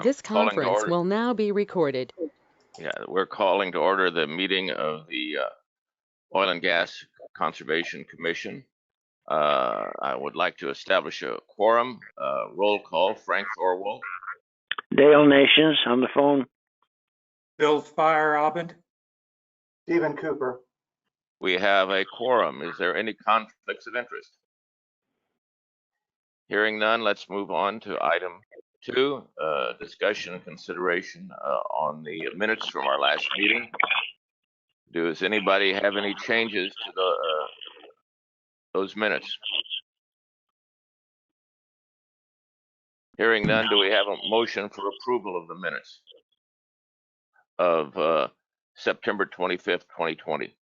This conference will now be recorded. Yeah, we're calling to order the meeting of the Oil and Gas Conservation Commission. I would like to establish a quorum. Roll call, Frank Thorwald. Dale Nations on the phone. Bill Feierabend. Stephen Cooper. We have a quorum. Is there any conflicts of interest? Hearing none, let's move on to item 2, discussion and consideration on the minutes from our last meeting. Does anybody have any changes to those minutes? Hearing none, do we have a motion for approval of the minutes of September 25th, 2020?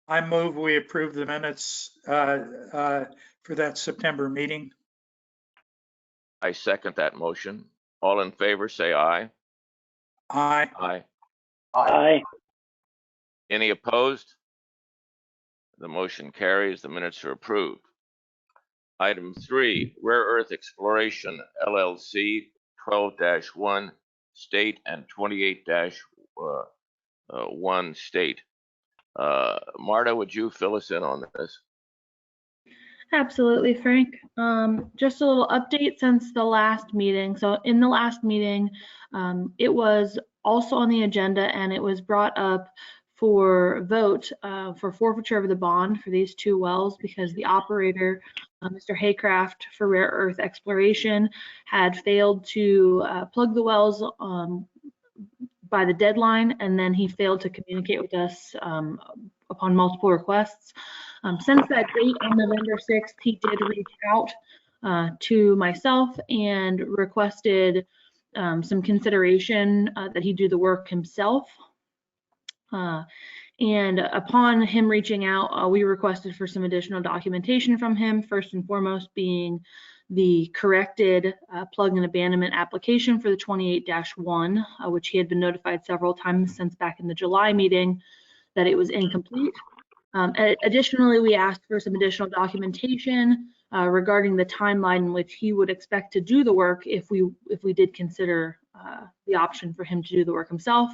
I move we approve the minutes for that September meeting. I second that motion. All in favor, say aye. Aye. Aye. Aye. Any opposed? The motion carries. The minutes are approved. Item 3, Rare Earth Exploration LLC 12-1 state and 28-1 state. Marta, would you fill us in on this? Absolutely, Frank. Just a little update since the last meeting. So in the last meeting, it was also on the agenda and it was brought up for vote for forfeiture of the bond for these 2 wells because the operator, Mr. Haycraft for Rare Earth Exploration, had failed to plug the wells by the deadline, and then he failed to communicate with us upon multiple requests. Since that date on November 6th, he did reach out to myself and requested some consideration that he do the work himself. And upon him reaching out, we requested for some additional documentation from him, first and foremost being the corrected plug and abandonment application for the 28-1, which he had been notified several times since back in the July meeting that it was incomplete. Additionally, we asked for some additional documentation regarding the timeline in which he would expect to do the work if we did consider the option for him to do the work himself.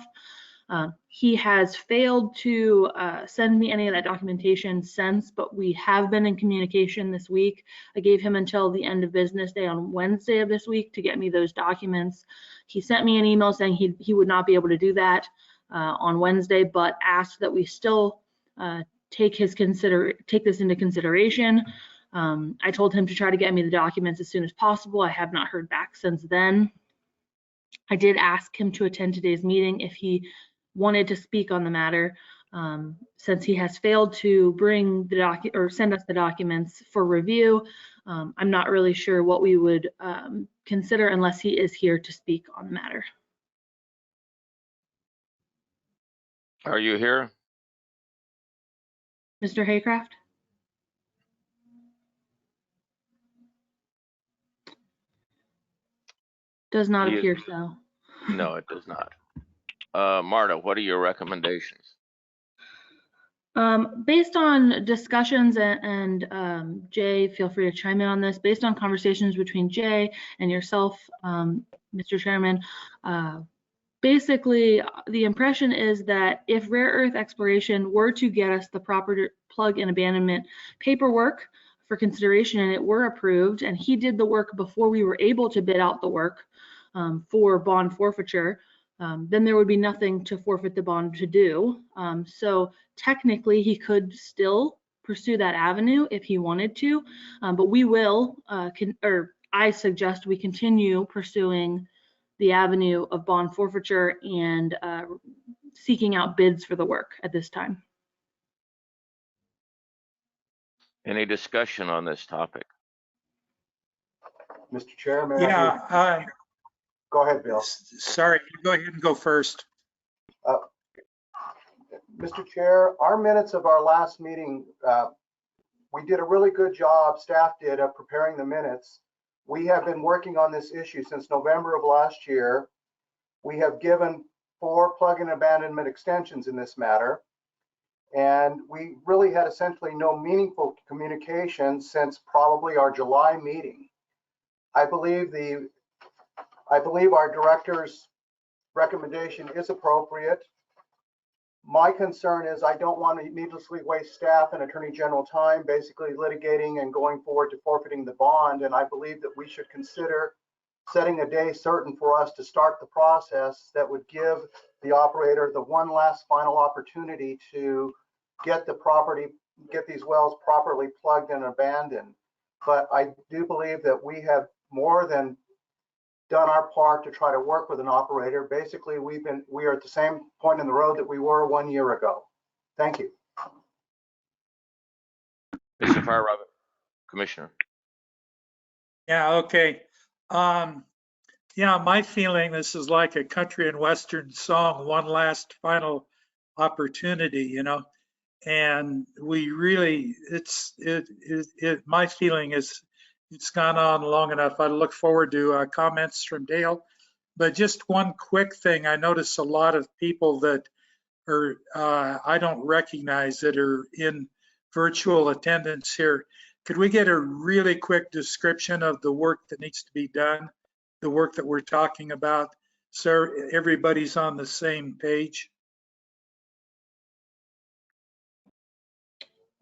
He has failed to send me any of that documentation since, but we have been in communication this week. I gave him until the end of business day on Wednesday of this week to get me those documents. He sent me an email saying he would not be able to do that on Wednesday, but asked that we still take this into consideration. I told him to try to get me the documents as soon as possible. I have not heard back since then. I did ask him to attend today's meeting if he wanted to speak on the matter. Since he has failed to bring the send us the documents for review, I'm not really sure what we would consider unless he is here to speak on the matter. Are you here? Mr. Haycraft? Does not appear so. No, it does not. Marta, what are your recommendations? Based on discussions and Jay, feel free to chime in on this. Based on conversations between Jay and yourself, Mr. Chairman, basically the impression is that if Rare Earth Exploration were to get us the proper plug and abandonment paperwork for consideration and it were approved and he did the work before we were able to bid out the work for bond forfeiture, then there would be nothing to forfeit the bond to do. So technically he could still pursue that avenue if he wanted to, but we will, I suggest we continue pursuing the avenue of bond forfeiture and seeking out bids for the work at this time. Any discussion on this topic? Mr. Chairman. Yeah. Go ahead, Bill. Sorry, go ahead and go first. Mr. Chair, our minutes of our last meeting, we did a really good job, staff did, of preparing the minutes. We have been working on this issue since November of last year. We have given 4 plug and abandonment extensions in this matter. And we really had essentially no meaningful communication since probably our July meeting. I believe the I believe our director's recommendation is appropriate. My concern is I don't want to needlessly waste staff and Attorney General time basically litigating and going forward to forfeiting the bond. And I believe that we should consider setting a day certain for us to start the process that would give the operator the one last final opportunity to get these wells properly plugged and abandoned. But I do believe that we have more than done our part to try to work with an operator. Basically, we are at the same point in the road that we were 1 year ago. Thank you. Mr. Fire Robert, Commissioner. Yeah, okay. Yeah, my feeling, this is like a country and western song, one last final opportunity, you know. And we really, my feeling is it's gone on long enough. I look forward to comments from Dale. But just one quick thing, I notice a lot of people that are, I don't recognize that are in virtual attendance here. Could we get a really quick description of the work that needs to be done, the work that we're talking about, so everybody's on the same page?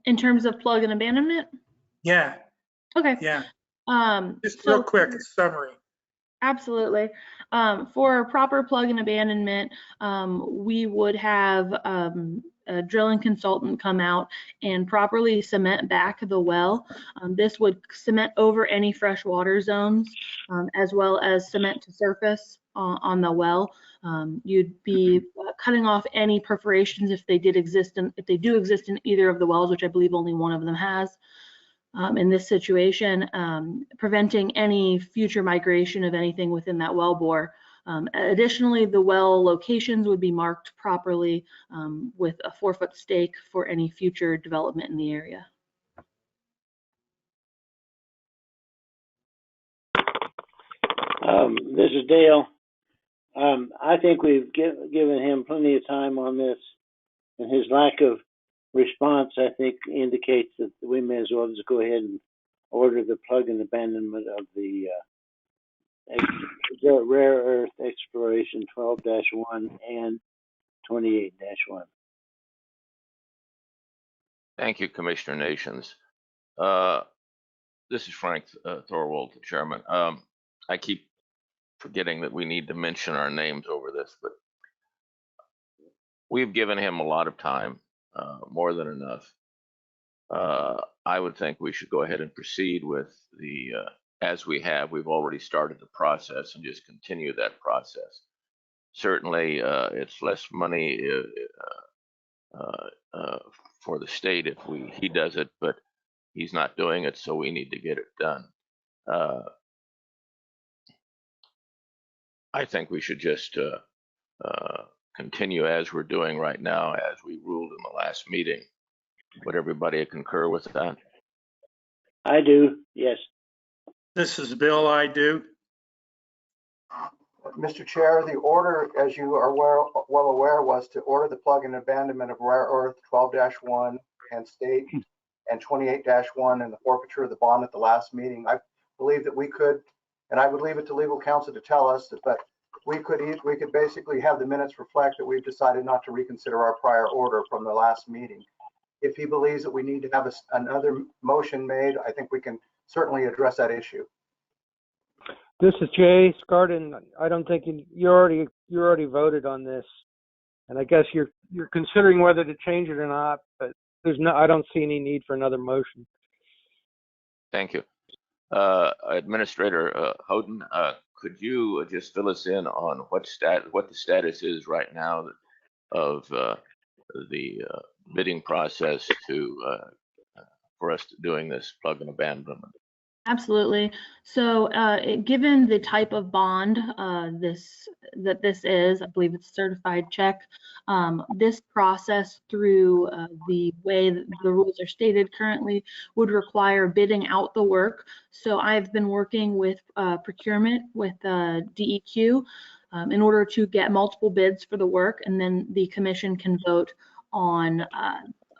In terms of plug and abandonment? Yeah, Okay. yeah. Just So real quick, a summary. absolutely. For proper plug and abandonment, we would have a drilling consultant come out and properly cement back the well. This would cement over any freshwater zones, as well as cement to surface on the well. You'd be cutting off any perforations if they do exist in either of the wells, which I believe only one of them has. In this situation, preventing any future migration of anything within that well bore. Additionally, the well locations would be marked properly with a 4-foot stake for any future development in the area. This is Dale. I think we've given him plenty of time on this, and his lack of response, I think, indicates that we may as well just go ahead and order the plug and abandonment of the rare earth exploration 12-1 and 28-1. Thank you, Commissioner Nations. This is Frank Thorwald, the chairman. I keep forgetting that we need to mention our names over this, but we've given him a lot of time, more than enough. I would think we should go ahead and proceed with the, as we have, we've already started the process and just continue that process. Certainly, it's less money for the state if he does it, but he's not doing it, so we need to get it done. I think we should just continue as we're doing right now, as we ruled in the last meeting. Would everybody concur with that? I do, yes. This is Bill, I do. Mr. Chair, the order, as you are well aware, was to order the plug and abandonment of rare earth 12-1 and state and 28-1 and the forfeiture of the bond at the last meeting. I believe that we could, and I would leave it to legal counsel to tell us, but we could basically have the minutes reflect that we've decided not to reconsider our prior order from the last meeting. If he believes that we need to have another motion made, I think we can certainly address that issue. This is Jay Scardin. I don't think you already voted on this, and I guess you're considering whether to change it or not. But I don't see any need for another motion. Thank you, Administrator Houghton. Could you just fill us in on what the status is right now of the bidding process for us doing this plug and abandonment? Absolutely. So given the type of bond this is, I believe it's certified check, this process through the way that the rules are stated currently would require bidding out the work. So I've been working with procurement with DEQ in order to get multiple bids for the work, and then the commission can vote on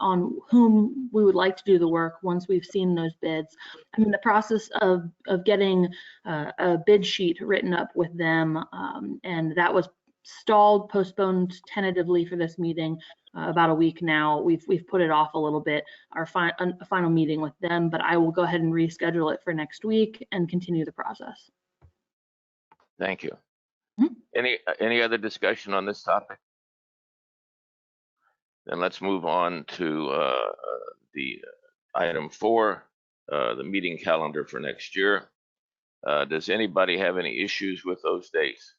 on whom we would like to do the work once we've seen those bids. I'm in the process of getting a bid sheet written up with them, and that was postponed tentatively for this meeting about a week now. We've put it off a little bit, our final meeting with them, but I will go ahead and reschedule it for next week and continue the process. Thank you. Mm-hmm. Any other discussion on this topic? Then let's move on to the item 4, the meeting calendar for next year. Does anybody have any issues with those dates?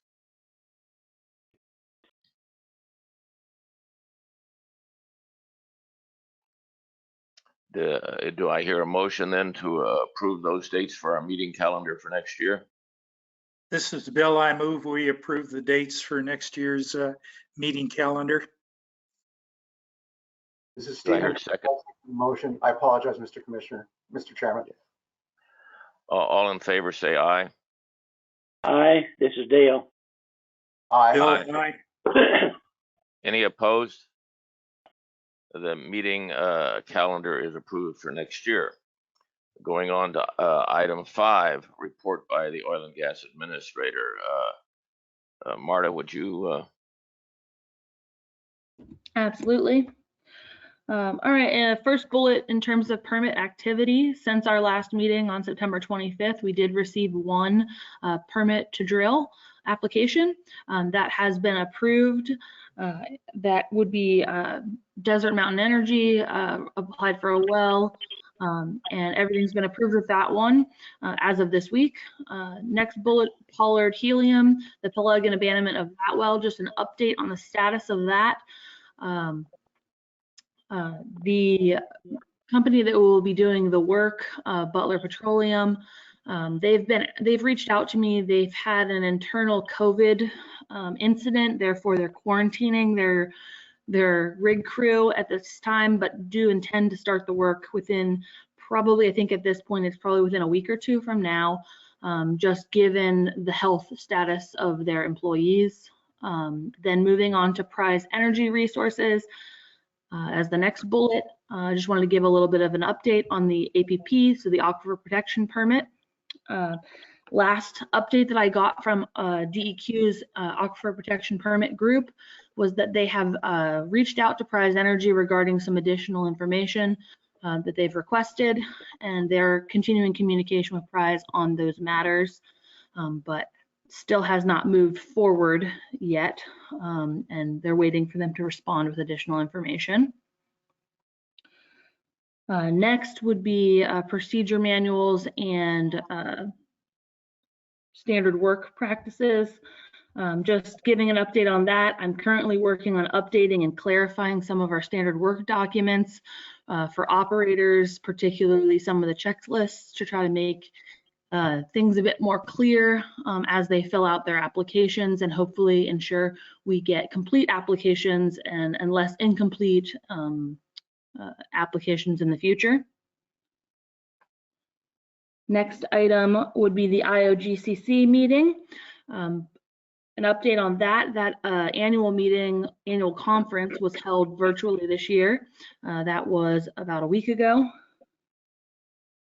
Do I hear a motion then to approve those dates for our meeting calendar for next year? This is Bill. I move we approve the dates for next year's meeting calendar. This is Do I hear Stephen. a second? Motion. I apologize, Mr. Chairman. All in favor, say aye. Aye, this is Dale. Aye. Bill, Aye. aye. Any opposed? The meeting calendar is approved for next year. Going on to item 5, report by the Oil and Gas Administrator. Marta, would you? Absolutely. All right, first bullet in terms of permit activity. Since our last meeting on September 25th, we did receive one permit to drill application that has been approved. That would be Desert Mountain Energy, applied for a well, and everything's been approved with that one as of this week. Next bullet, Pollard Helium, the plug and abandonment of that well, just an update on the status of that. The company that will be doing the work, Butler Petroleum, they've reached out to me. They've had an internal COVID incident, therefore they're quarantining their rig crew at this time, but do intend to start the work within probably, I think at this point it's probably within a week or two from now, just given the health status of their employees. Then moving on to Prize Energy Resources. As the next bullet, I just wanted to give a little bit of an update on the APP, so the Aquifer Protection Permit. Last update that I got from DEQ's Aquifer Protection Permit group was that they have reached out to Prize Energy regarding some additional information that they've requested, and they're continuing communication with Prize on those matters, but still has not moved forward yet, and they're waiting for them to respond with additional information. Next would be procedure manuals and standard work practices. Just giving an update on that. I'm currently working on updating and clarifying some of our standard work documents for operators, particularly some of the checklists, to try to make things a bit more clear as they fill out their applications, and hopefully ensure we get complete applications and less incomplete applications in the future. Next item would be the AZOGCC meeting. An update on that annual conference was held virtually this year. That was about a week ago.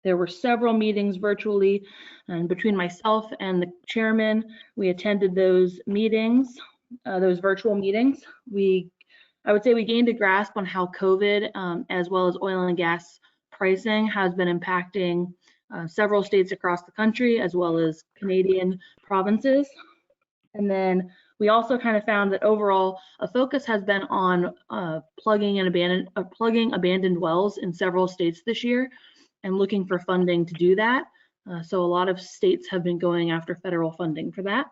There were several meetings virtually, and between myself and the chairman, we attended those meetings, those virtual meetings. I would say we gained a grasp on how COVID, as well as oil and gas pricing, has been impacting several states across the country, as well as Canadian provinces. And then we also kind of found that overall a focus has been on plugging abandoned wells in several states this year, and looking for funding to do that. So a lot of states have been going after federal funding for that.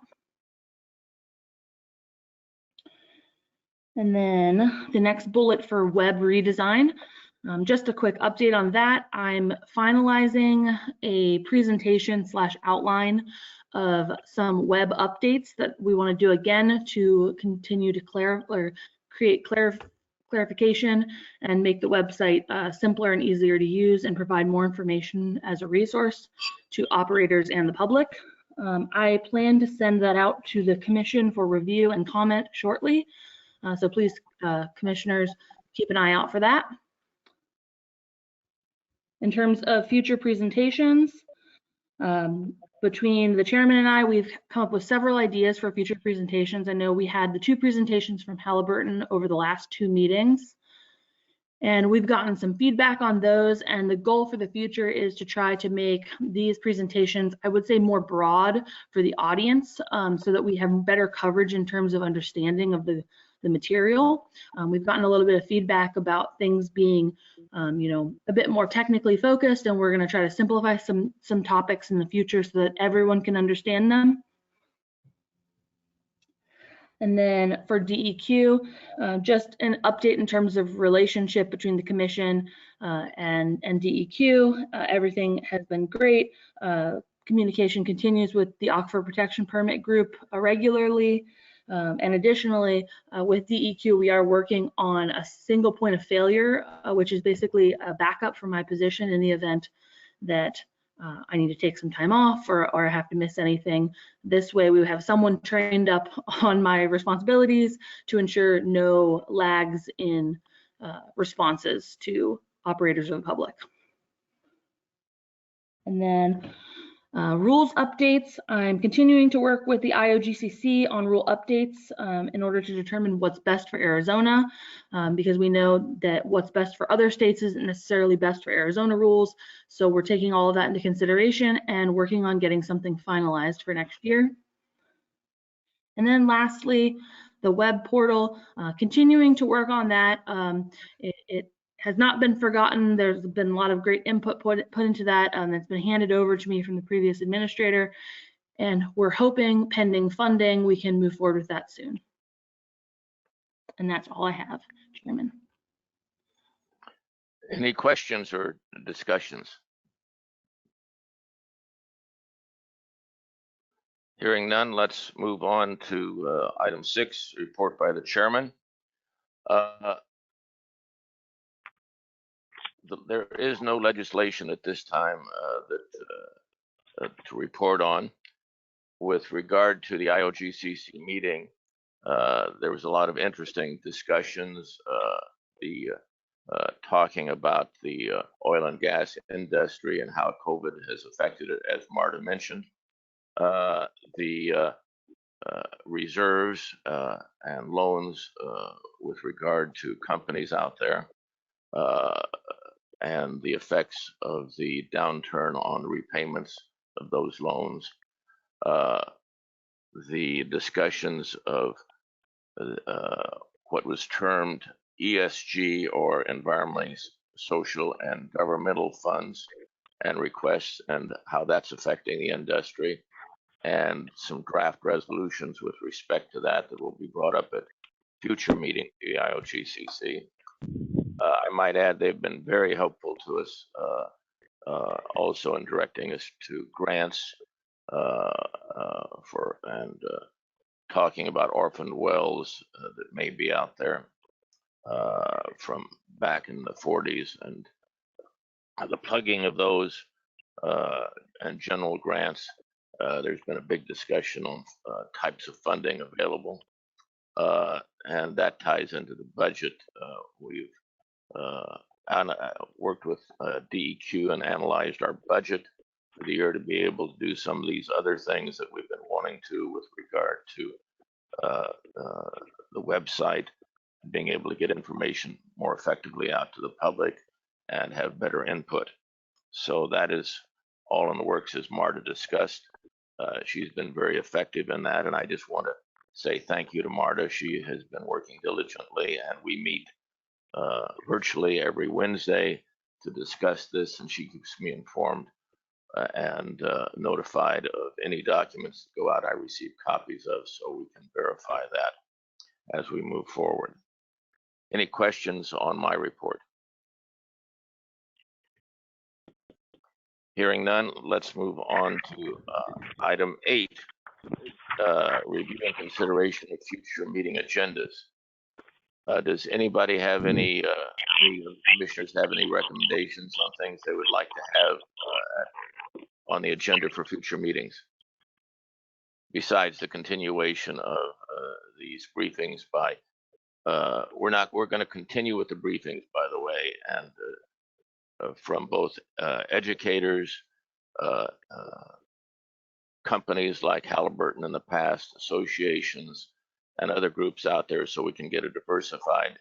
And then the next bullet for web redesign. Just a quick update on that. I'm finalizing a presentation / outline of some web updates that we want to do again to continue to create clarification and make the website simpler and easier to use, and provide more information as a resource to operators and the public. I plan to send that out to the commission for review and comment shortly. So please, commissioners, keep an eye out for that. In terms of future presentations, between the chairman and I, we've come up with several ideas for future presentations. I know we had the 2 presentations from Halliburton over the last 2 meetings, and we've gotten some feedback on those, and the goal for the future is to try to make these presentations, I would say, more broad for the audience, so that we have better coverage in terms of understanding of the material. We've gotten a little bit of feedback about things being a bit more technically focused, and we're going to try to simplify some topics in the future so that everyone can understand them. And then for DEQ, just an update in terms of relationship between the commission and DEQ. Everything has been great. Communication continues with the Aquifer Protection Permit Group regularly. And additionally, with DEQ, we are working on a single point of failure, which is basically a backup for my position in the event that I need to take some time off or I have to miss anything. This way we have someone trained up on my responsibilities to ensure no lags in responses to operators of the public. And then rules updates. I'm continuing to work with the AZOGCC on rule updates in order to determine what's best for Arizona, because we know that what's best for other states isn't necessarily best for Arizona rules. So we're taking all of that into consideration and working on getting something finalized for next year. And then lastly, the web portal, continuing to work on that. It has not been forgotten. There's been a lot of great input put into that. That's been handed over to me from the previous administrator. And we're hoping, pending funding, we can move forward with that soon. And that's all I have, Chairman. Any questions or discussions? Hearing none, let's move on to item 6, report by the chairman. There is no legislation at this time to report on. With regard to the AZOGCC meeting, there was a lot of interesting discussions, talking about the oil and gas industry and how COVID has affected it, as Marta mentioned. The reserves and loans with regard to companies out there, and the effects of the downturn on repayments of those loans. The discussions of what was termed ESG, or environmentally, social, and governmental funds and requests, and how that's affecting the industry, and some draft resolutions with respect to that will be brought up at future meetings of the AZOGCC. I might add they've been very helpful to us, also in directing us to grants and talking about orphaned wells that may be out there from back in the 40s, and the plugging of those and general grants. There's been a big discussion on types of funding available, and that ties into the budget. We've worked with DEQ and analyzed our budget for the year to be able to do some of these other things that we've been wanting to with regard to the website, being able to get information more effectively out to the public and have better input. So that is all in the works, as Marta discussed. She's been very effective in that, and I just want to say thank you to Marta. She has been working diligently, and we meet virtually every Wednesday to discuss this, and she keeps me informed and notified of any documents that go out I receive copies of, so we can verify that as we move forward. Any questions on my report? Hearing none, let's move on to item 8, review and consideration of future meeting agendas. Does anybody have any commissioners have any recommendations on things they would like to have on the agenda for future meetings, besides the continuation of these briefings by we're going to continue with the briefings, by the way, and from both educators, uh, companies like Halliburton in the past, associations, and other groups out there, so we can get a diversified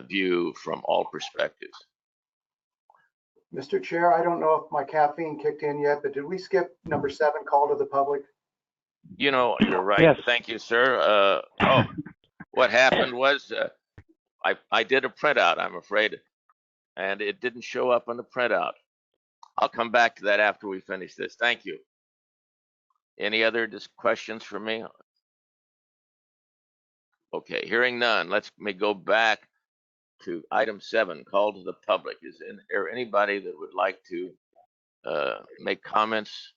view from all perspectives. Mr. Chair, I don't know if my caffeine kicked in yet, but did we skip number 7, call to the public? You know, you're right. Yes. Thank you, sir. What happened was I did a printout, I'm afraid, and it didn't show up on the printout. I'll come back to that after we finish this. Thank you. Any other questions for me? Okay, hearing none, let me go back to item 7, call to the public. Is there anybody that would like to make comments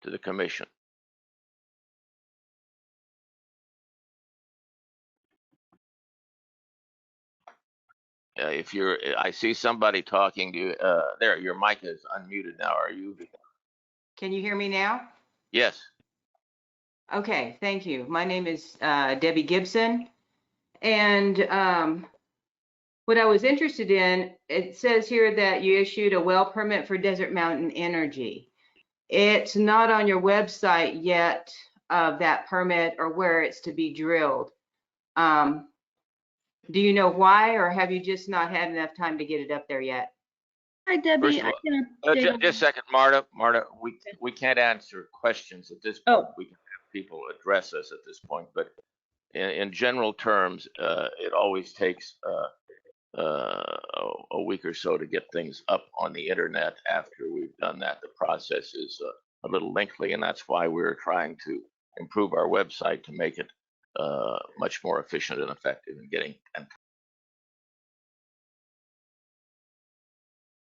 to the commission? I see somebody talking to you. There, your mic is unmuted now. Are you? Can you hear me now? Yes. Okay, thank you. My name is Debbie Gibson. And what I was interested in, it says here that you issued a well permit for Desert Mountain Energy. It's not on your website yet of that permit or where it's to be drilled. Do you know why, or have you just not had enough time to get it up there yet? Hi, Debbie. First of I all, can update just on a second, Marta, we can't answer questions at this point. Oh. We can have people address us at this point, but in general terms, it always takes a week or so to get things up on the internet. After we've done that, the process is a little lengthy, and that's why we're trying to improve our website to make it much more efficient and effective in getting and